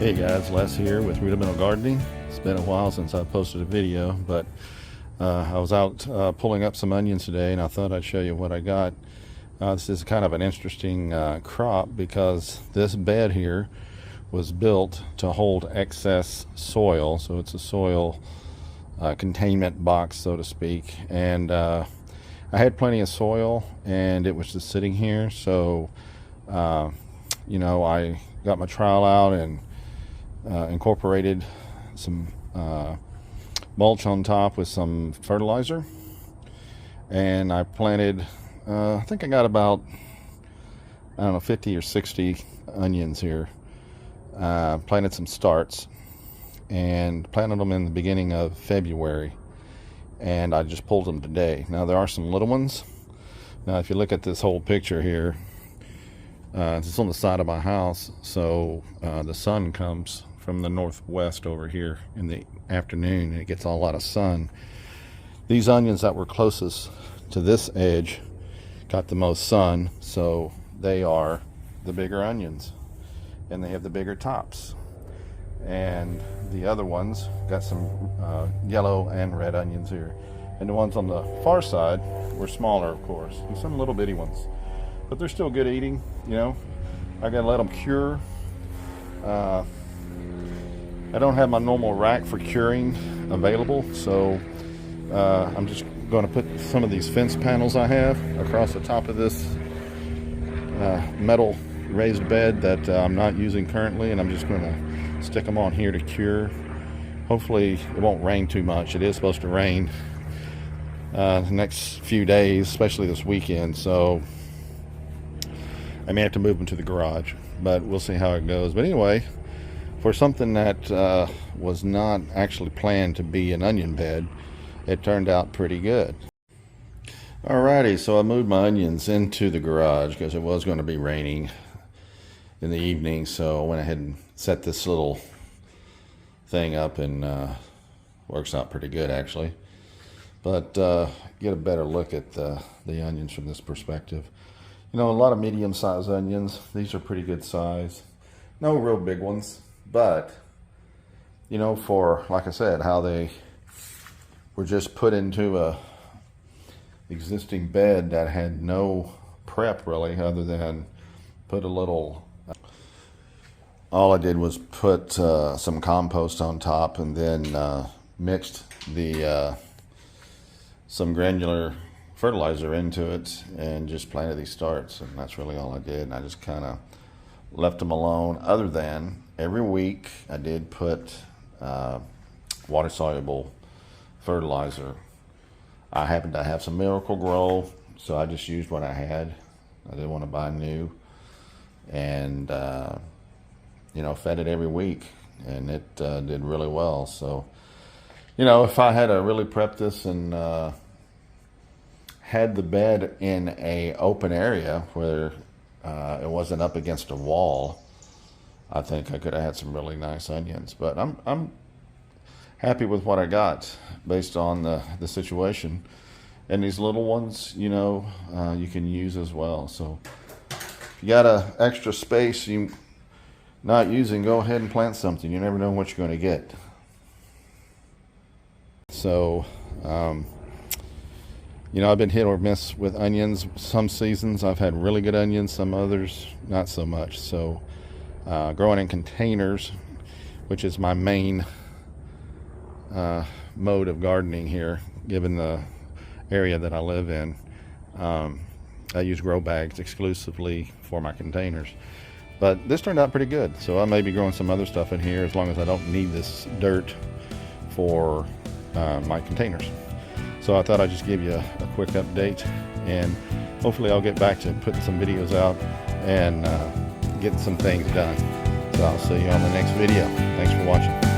Hey guys, Les here with Rudimental Gardening. It's been a while since I posted a video, but I was out pulling up some onions today, and I thought I'd show you what I got. This is kind of an interesting crop because this bed here was built to hold excess soil, so it's a soil containment box, so to speak. And I had plenty of soil, and it was just sitting here. So, I got my trowel out and incorporated some mulch on top with some fertilizer, and I planted I think I got about 50 or 60 onions here. Planted some starts and planted them in the beginning of February, and I just pulled them today. Now there are some little ones. Now if you look at this whole picture here, it's on the side of my house, so the sun comes from the northwest over here in the afternoon, and it gets a lot of sun. These onions that were closest to this edge got the most sun, so they are the bigger onions, and they have the bigger tops. And the other ones got some yellow and red onions here, and the ones on the far side were smaller, of course, and some little bitty ones, but they're still good eating. I gotta let them cure. I don't have my normal rack for curing available, so I'm just going to put some of these fence panels I have across the top of this metal raised bed that I'm not using currently, and I'm just going to stick them on here to cure. Hopefully it won't rain too much. It is supposed to rain the next few days, especially this weekend, so I may have to move them to the garage, but we'll see how it goes. But anyway, for something that was not actually planned to be an onion bed, it turned out pretty good. Alrighty, so I moved my onions into the garage because it was going to be raining in the evening, so I went ahead and set this little thing up, and works out pretty good actually. But get a better look at the onions from this perspective. A lot of medium-sized onions. These are pretty good size. No real big ones, but for, like I said, how they were just put into a existing bed that had no prep really, other than put a little, all I did was put some compost on top, and then mixed the some granular fertilizer into it, and just planted these starts, and that's really all I did. And I just kind of left them alone, other than every week I did put water soluble fertilizer. I happened to have some Miracle-Gro, so I just used what I had. I didn't want to buy new, and fed it every week, and it did really well. So if I had to really prep this and had the bed in a open area where it wasn't up against a wall, I think I could have had some really nice onions. But I'm happy with what I got based on the situation. And these little ones, you can use as well. So if you got a extra space you not using, go ahead and plant something. You never know what you're going to get. So I've been hit or miss with onions. Some seasons I've had really good onions, some others not so much. So growing in containers, which is my main mode of gardening here, given the area that I live in, I use grow bags exclusively for my containers. But this turned out pretty good, so I may be growing some other stuff in here as long as I don't need this dirt for my containers. So I thought I'd just give you a quick update, and hopefully I'll get back to putting some videos out and getting some things done. So I'll see you on the next video. Thanks for watching.